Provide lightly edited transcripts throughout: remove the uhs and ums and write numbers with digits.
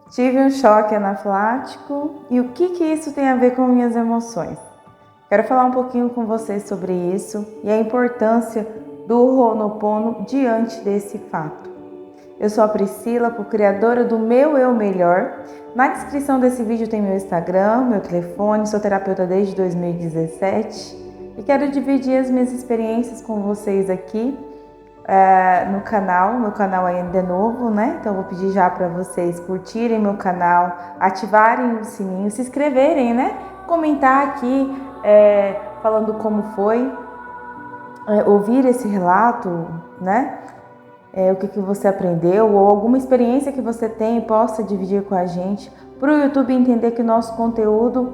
Tive um choque anafilático e o que isso tem a ver com minhas emoções? Quero falar um pouquinho com vocês sobre isso e a importância do Ho'oponopono diante desse fato. Eu sou a Priscila, co-criadora do Meu Eu Melhor. Na descrição desse vídeo tem meu Instagram, meu telefone, sou terapeuta desde 2017 e quero dividir as minhas experiências com vocês aqui no canal. Meu canal ainda é novo, né? Então vou pedir já para vocês curtirem meu canal, ativarem o sininho, se inscreverem, né? Comentar aqui falando como foi, ouvir esse relato, né? O que você aprendeu ou alguma experiência que você tem e possa dividir com a gente, para o YouTube entender que nosso conteúdo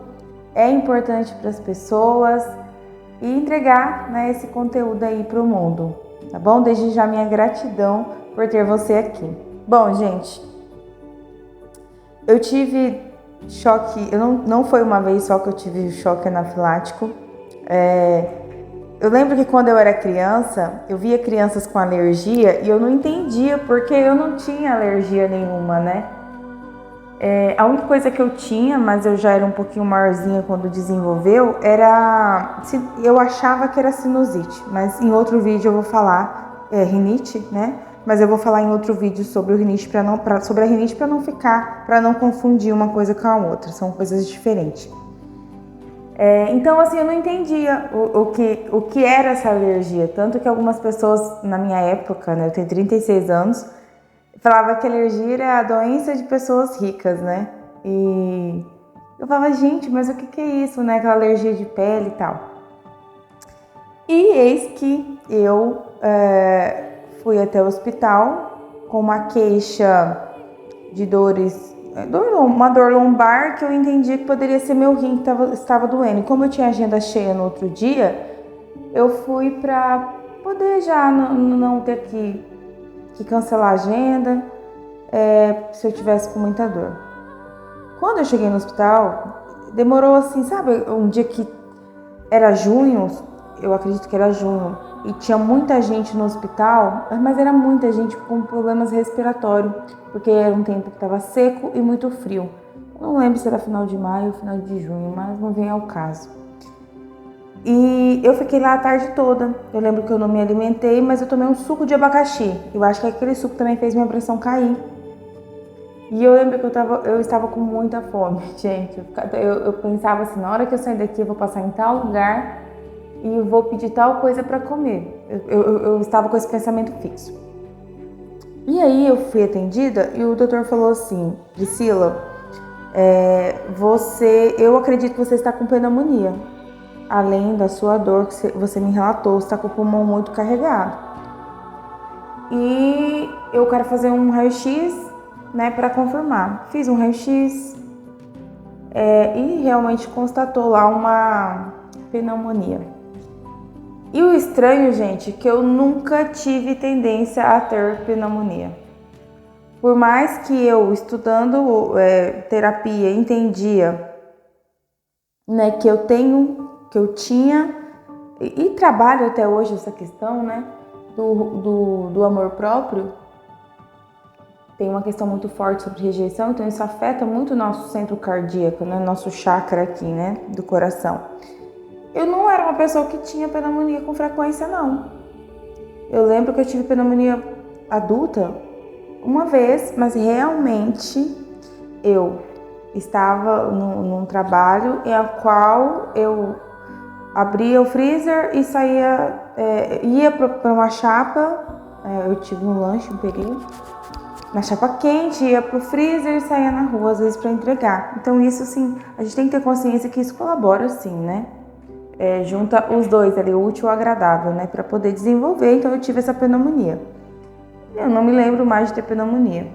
é importante para as pessoas e entregar, né, esse conteúdo aí para o mundo, tá bom? Desde já minha gratidão por ter você aqui. Bom, gente, eu tive choque, não foi uma vez só que eu tive choque anafilático. Eu lembro que quando eu era criança, eu via crianças com alergia e eu não entendia porque eu não tinha alergia nenhuma, né? A única coisa que eu tinha, mas eu já era um pouquinho maiorzinha quando desenvolveu, eu achava que era sinusite, mas em outro vídeo eu vou falar rinite, né? Mas eu vou falar em outro vídeo sobre o rinite sobre a rinite para não confundir uma coisa com a outra, são coisas diferentes. Então, assim, eu não entendia o que era essa alergia. Tanto que algumas pessoas, na minha época, né, eu tenho 36 anos, falavam que alergia era a doença de pessoas ricas, né? E eu falava, gente, mas o que é isso, né? Aquela alergia de pele e tal. E eis que eu fui até o hospital com uma queixa de uma dor lombar que eu entendi que poderia ser meu rim que estava doendo. E como eu tinha agenda cheia no outro dia, eu fui para poder já não ter que cancelar a agenda se eu tivesse com muita dor. Quando eu cheguei no hospital, demorou assim, sabe, um dia que era junho, eu acredito que era junho, e tinha muita gente no hospital, mas era muita gente com problemas respiratórios, porque era um tempo que estava seco e muito frio. Eu não lembro se era final de maio ou final de junho, mas não vem ao caso. E eu fiquei lá a tarde toda. Eu lembro que eu não me alimentei, mas eu tomei um suco de abacaxi. Eu acho que aquele suco também fez minha pressão cair. E eu lembro que eu estava com muita fome, gente. Eu pensava assim, na hora que eu sair daqui eu vou passar em tal lugar e vou pedir tal coisa para comer. Eu estava com esse pensamento fixo. E aí eu fui atendida e o doutor falou assim, Priscila, eu acredito que você está com pneumonia. Além da sua dor que você me relatou, você está com o pulmão muito carregado. E eu quero fazer um raio-x, né, para confirmar. Fiz um raio-x e realmente constatou lá uma pneumonia. E o estranho, gente, que eu nunca tive tendência a ter pneumonia. Por mais que eu, estudando terapia, entendia, né, que eu tinha e trabalho até hoje essa questão, né, do amor próprio. Tem uma questão muito forte sobre rejeição, então isso afeta muito o nosso centro cardíaco, né, nosso chakra aqui, né, do coração. Eu não era uma pessoa que tinha pneumonia com frequência, não. Eu lembro que eu tive pneumonia adulta uma vez, mas realmente eu estava num trabalho em qual eu abria o freezer e saía, ia para uma chapa, eu tive um lanche, um período, na chapa quente, ia para o freezer e saía na rua, às vezes, para entregar. Então isso, assim, a gente tem que ter consciência que isso colabora, sim, né? Junta os dois ali, o útil e o agradável, né? Para poder desenvolver. Então eu tive essa pneumonia. Eu não me lembro mais de ter pneumonia.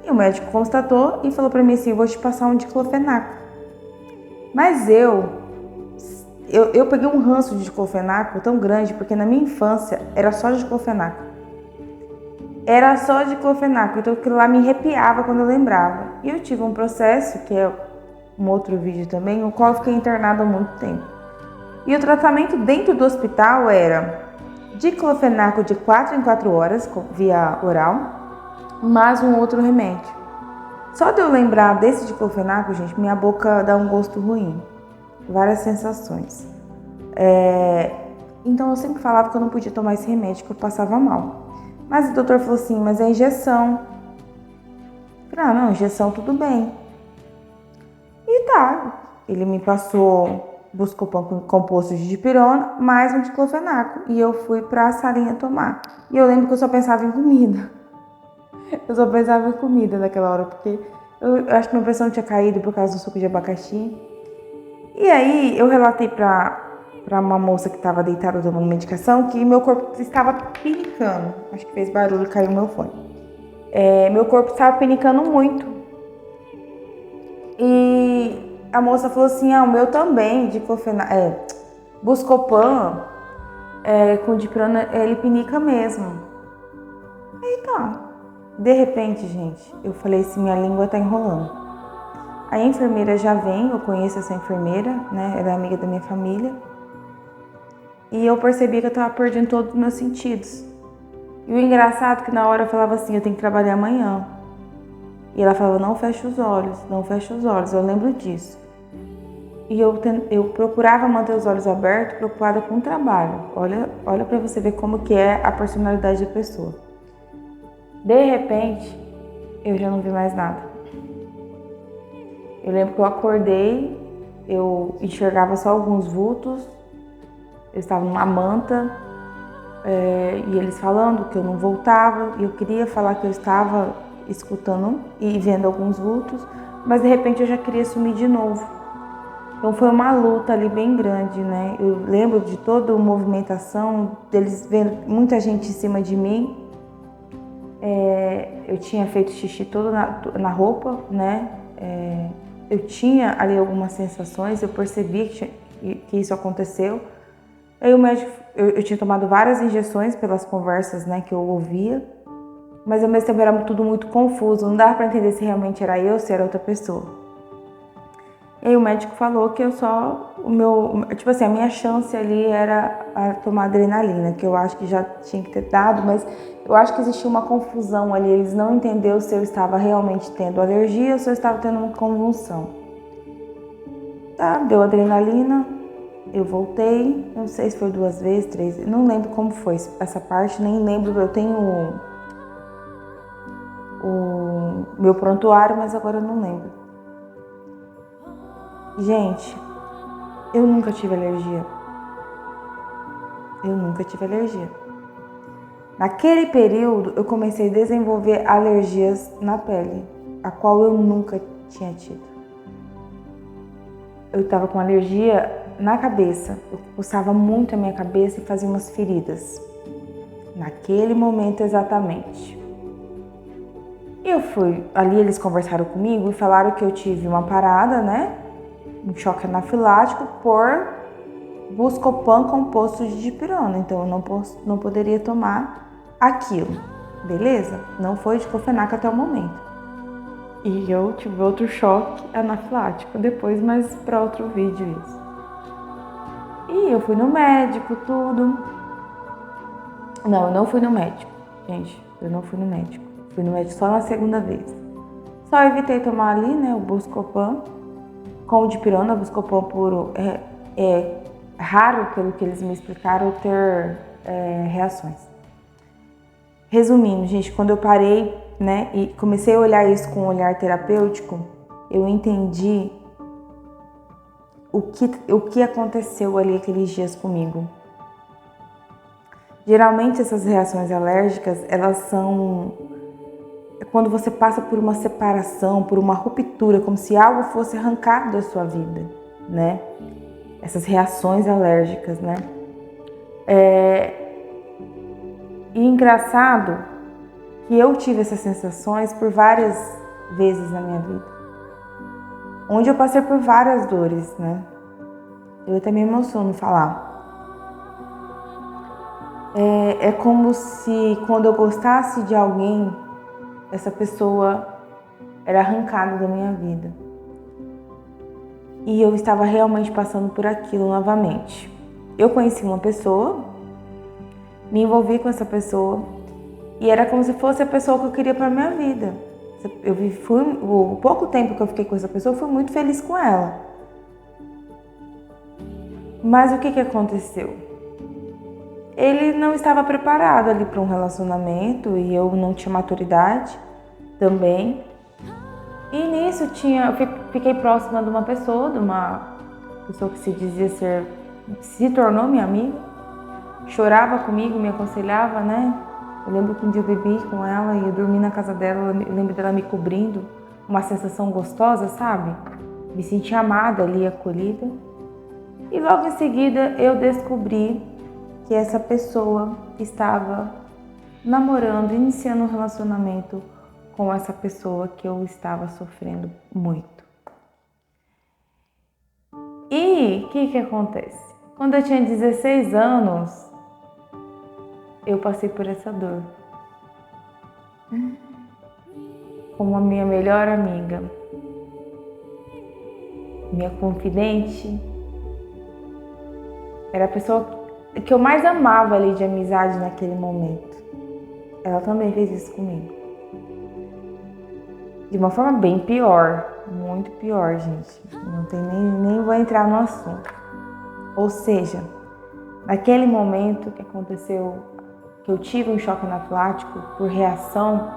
E o médico constatou e falou para mim assim, eu vou te passar um diclofenaco. Mas eu peguei um ranço de diclofenaco tão grande, porque na minha infância era só diclofenaco. Era só diclofenaco, então aquilo lá me arrepiava quando eu lembrava. E eu tive um processo, que é um outro vídeo também, no qual eu fiquei internada há muito tempo. E o tratamento dentro do hospital era diclofenaco de 4 em 4 horas, via oral, mais um outro remédio. Só de eu lembrar desse diclofenaco, gente, minha boca dá um gosto ruim. Várias sensações. Então eu sempre falava que eu não podia tomar esse remédio, que eu passava mal. Mas o doutor falou assim, mas é injeção. Eu falei, não, injeção tudo bem. E tá, ele me passou Buscopan com composto de dipirona, mais um diclofenaco. E eu fui pra salinha tomar. E eu lembro que eu só pensava em comida. Eu só pensava em comida naquela hora, porque eu acho que minha pressão tinha caído por causa do suco de abacaxi. E aí eu relatei pra uma moça que estava deitada tomando medicação que meu corpo estava pinicando. Acho que fez barulho e caiu no meu fone. Meu corpo estava pinicando muito. E a moça falou assim, o meu também, Buscopan, com dipirona, ele pinica mesmo. Aí tá. De repente, gente, eu falei assim, minha língua tá enrolando. A enfermeira já vem, eu conheço essa enfermeira, né? Ela é amiga da minha família. E eu percebi que eu tava perdendo todos os meus sentidos. E o engraçado é que na hora eu falava assim, eu tenho que trabalhar amanhã. E ela falava, não fecha os olhos, não fecha os olhos, eu lembro disso. E eu procurava manter os olhos abertos, preocupada com o trabalho. Olha pra você ver como que é a personalidade da pessoa. De repente, eu já não vi mais nada. Eu lembro que eu acordei, eu enxergava só alguns vultos, eu estava numa manta, e eles falando que eu não voltava, e eu queria falar que eu estava escutando e vendo alguns vultos, mas de repente eu já queria sumir de novo. Então foi uma luta ali bem grande, né? Eu lembro de toda a movimentação, deles vendo muita gente em cima de mim. Eu tinha feito xixi todo na roupa, né? Eu tinha ali algumas sensações, eu percebi que isso aconteceu. Aí o médico, eu tinha tomado várias injeções pelas conversas, né, que eu ouvia, mas ao mesmo tempo era tudo muito confuso, não dava para entender se realmente era eu ou se era outra pessoa. E aí o médico falou que a minha chance ali era tomar adrenalina, que eu acho que já tinha que ter dado, mas eu acho que existia uma confusão ali, eles não entenderam se eu estava realmente tendo alergia ou se eu estava tendo uma convulsão. Tá, deu adrenalina, eu voltei, não sei se foi 2 vezes, 3 vezes, não lembro como foi essa parte, nem lembro, eu tenho o meu prontuário, mas agora eu não lembro. Gente, eu nunca tive alergia. Eu nunca tive alergia. Naquele período, eu comecei a desenvolver alergias na pele, a qual eu nunca tinha tido. Eu estava com alergia na cabeça, eu coçava muito a minha cabeça e fazia umas feridas. Naquele momento exatamente. Eu fui, ali eles conversaram comigo e falaram que eu tive uma parada, né? Um choque anafilático por Buscopan composto de dipirona. Então eu não poderia tomar aquilo. Beleza? Não foi diclofenaco até o momento. E eu tive outro choque anafilático depois, mas para outro vídeo isso. E eu fui no médico, tudo. Não, eu não fui no médico, gente. Eu não fui no médico. Fui no médico só na segunda vez. Só evitei tomar ali, né, o Buscopan com o dipirona. O Buscopan puro é raro, pelo que eles me explicaram, ter reações. Resumindo, gente, quando eu parei, né, e comecei a olhar isso com um olhar terapêutico, eu entendi o que aconteceu ali aqueles dias comigo. Geralmente essas reações alérgicas, elas são quando você passa por uma separação, por uma ruptura, como se algo fosse arrancado da sua vida, né? Essas reações alérgicas, né? E engraçado que eu tive essas sensações por várias vezes na minha vida, onde eu passei por várias dores, né? Eu até me emociono falar. É como se quando eu gostasse de alguém, essa pessoa era arrancada da minha vida. E eu estava realmente passando por aquilo novamente. Eu conheci uma pessoa, me envolvi com essa pessoa, e era como se fosse a pessoa que eu queria para minha vida. O pouco tempo que eu fiquei com essa pessoa, eu fui muito feliz com ela. Mas o que aconteceu? Ele não estava preparado ali para um relacionamento e eu não tinha maturidade também. E nisso eu fiquei próxima de uma pessoa que se tornou minha amiga, chorava comigo, me aconselhava, né? Eu lembro que um dia eu bebi com ela e eu dormi na casa dela, eu lembro dela me cobrindo, uma sensação gostosa, sabe? Me senti amada ali, acolhida. E logo em seguida eu descobri que essa pessoa estava namorando, iniciando um relacionamento com essa pessoa que eu estava sofrendo muito. E o que acontece? Quando eu tinha 16 anos, eu passei por essa dor. Como a minha melhor amiga, minha confidente, era a pessoa que eu mais amava ali de amizade naquele momento. Ela também fez isso comigo. De uma forma bem pior, muito pior, gente. Não tem nem vou entrar no assunto. Ou seja, naquele momento que aconteceu, que eu tive um choque anafilático por reação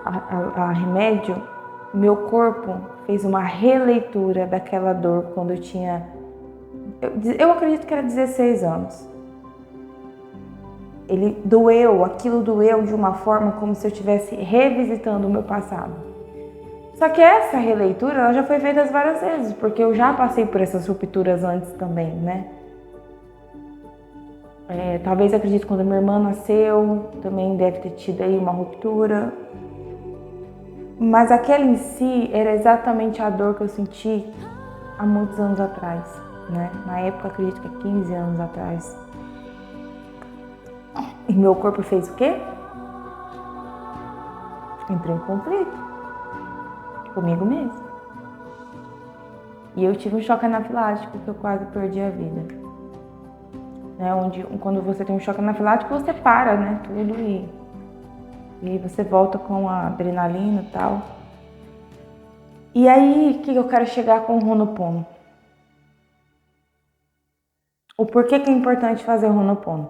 a remédio, meu corpo fez uma releitura daquela dor quando eu tinha, eu acredito que era 16 anos. Aquilo doeu de uma forma como se eu estivesse revisitando o meu passado. Só que essa releitura, ela já foi feita várias vezes, porque eu já passei por essas rupturas antes também, né? Talvez, acredito, quando minha irmã nasceu, também deve ter tido aí uma ruptura. Mas aquela em si era exatamente a dor que eu senti há muitos anos atrás, né? Na época, acredito que há 15 anos atrás. E meu corpo fez o quê? Entrou em conflito comigo mesmo. E eu tive um choque anafilático que eu quase perdi a vida. Né? Quando você tem um choque anafilático, você para, né? Tudo e você volta com a adrenalina e tal. E aí, o que eu quero chegar com o Ho'oponopono? O porquê que é importante fazer o Ho'oponopono?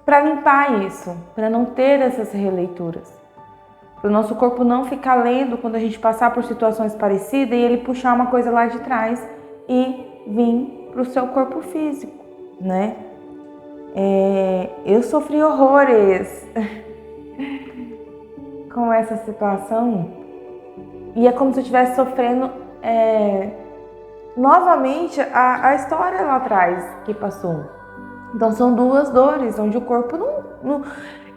Para limpar isso, para não ter essas releituras. Para o nosso corpo não ficar lendo quando a gente passar por situações parecidas e ele puxar uma coisa lá de trás e vir para o seu corpo físico, né? Eu sofri horrores com essa situação e é como se eu estivesse sofrendo novamente a história lá atrás que passou. Então são duas dores onde o corpo não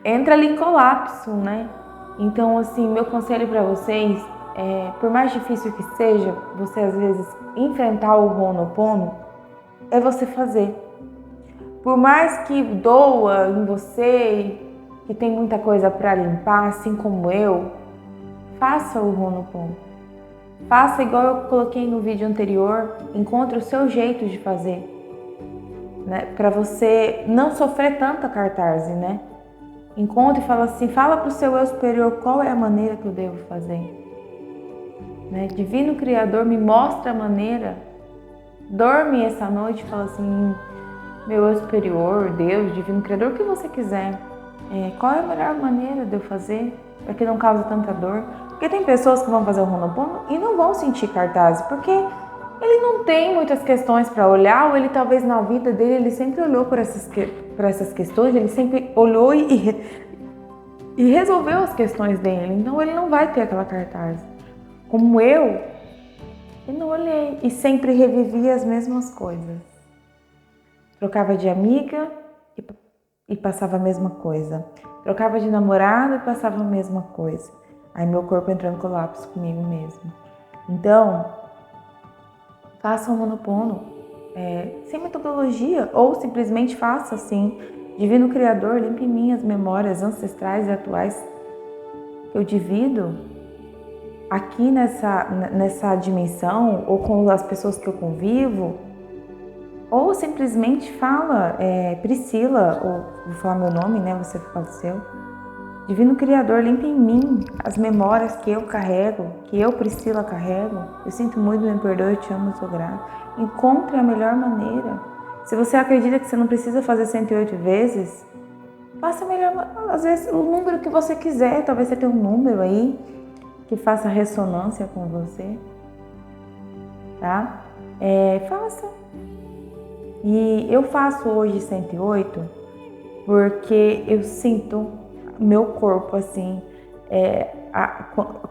entra ali em colapso, né? Então, assim, meu conselho para vocês por mais difícil que seja, você às vezes enfrentar o Ho'oponopono, é você fazer. Por mais que doa em você, que tem muita coisa para limpar, assim como eu, faça o Ho'oponopono. Faça igual eu coloquei no vídeo anterior, encontre o seu jeito de fazer, né? Para você não sofrer tanta catarse, né? Encontre e fala assim, fala para o seu eu superior qual é a maneira que eu devo fazer. Né? Divino Criador, me mostra a maneira. Dorme essa noite e fala assim, meu eu superior, Deus, Divino Criador, o que você quiser. Qual é a melhor maneira de eu fazer para que não cause tanta dor? Porque tem pessoas que vão fazer o Ho'oponopono e não vão sentir catarse, porque ele não tem muitas questões para olhar, ou ele talvez na vida dele ele sempre olhou por essas questões, ele sempre olhou e resolveu as questões dele, então ele não vai ter aquela catarse. Como eu não olhei e sempre revivia as mesmas coisas. Trocava de amiga e passava a mesma coisa. Trocava de namorado e passava a mesma coisa. Aí meu corpo entrou em colapso comigo mesmo. Então, faça um Ho'oponopono sem metodologia ou simplesmente faça assim. Divino Criador, limpe minhas memórias ancestrais e atuais que eu divido aqui nessa dimensão ou com as pessoas que eu convivo. Ou simplesmente fala, Priscila, ou vou falar meu nome, né? Você faleceu. Divino Criador, limpa em mim as memórias que eu carrego, que eu, Priscila, carrego. Eu sinto muito, me perdoe, eu te amo, eu sou grata. Encontre a melhor maneira. Se você acredita que você não precisa fazer 108 vezes, faça melhor, às vezes, o número que você quiser. Talvez você tenha um número aí que faça ressonância com você, tá? Faça. E eu faço hoje 108 porque eu sinto meu corpo assim,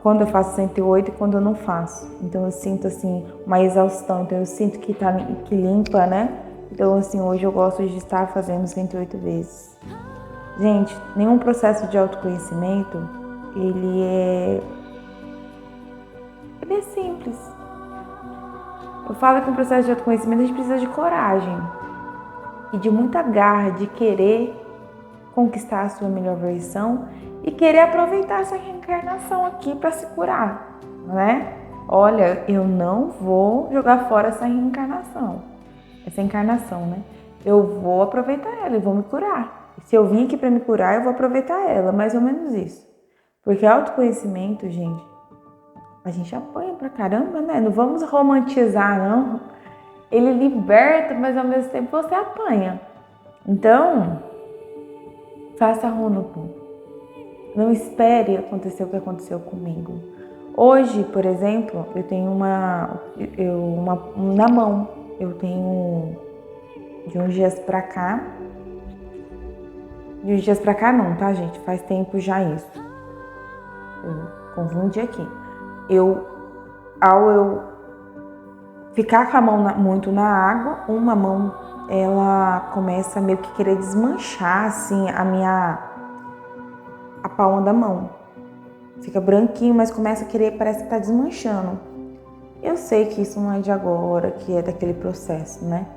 quando eu faço 108 e quando eu não faço. Então eu sinto assim uma exaustão, então eu sinto que limpa, né? Então assim, hoje eu gosto de estar fazendo 108 vezes. Gente, nenhum processo de autoconhecimento, ele é simples. Eu falo que um processo de autoconhecimento a gente precisa de coragem e de muita garra, de querer conquistar a sua melhor versão e querer aproveitar essa reencarnação aqui para se curar, né? Olha, eu não vou jogar fora essa encarnação, né? Eu vou aproveitar ela e vou me curar. Se eu vim aqui para me curar, eu vou aproveitar ela, mais ou menos isso. Porque autoconhecimento, gente, a gente apanha pra caramba, né? Não vamos romantizar, não. Ele liberta, mas ao mesmo tempo você apanha. Então, faça Ho'oponopono. Não espere acontecer o que aconteceu comigo. Hoje, por exemplo, eu tenho na mão. Eu tenho de uns dias pra cá. De uns dias pra cá não, tá, gente? Faz tempo já isso. Eu confundi aqui. Ao eu ficar com a mão muito na água, uma mão ela começa meio que querer desmanchar assim a palma da mão. Fica branquinho, mas começa a querer, parece que tá desmanchando. Eu sei que isso não é de agora, que é daquele processo, né?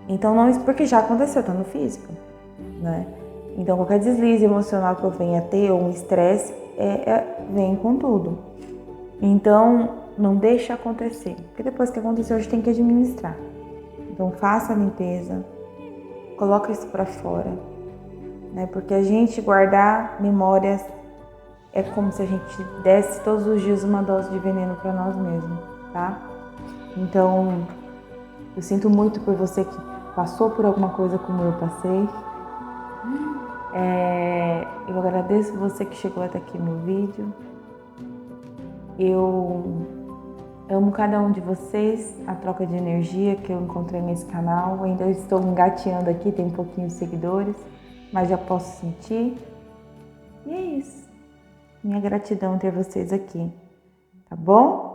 Então não, porque já aconteceu, tá no físico, né? Então qualquer deslize emocional que eu venha ter ou um estresse vem com tudo. Então não deixa acontecer, porque depois que aconteceu a gente tem que administrar. Então faça a limpeza, coloca isso para fora, né? Porque a gente guardar memórias é como se a gente desse todos os dias uma dose de veneno para nós mesmos, tá? Então eu sinto muito por você que passou por alguma coisa como eu passei. Eu agradeço você que chegou até aqui no vídeo. Eu amo cada um de vocês, a troca de energia que eu encontrei nesse canal. Ainda estou engateando aqui, tem um pouquinho de seguidores, mas já posso sentir. E é isso. Minha gratidão ter vocês aqui, tá bom?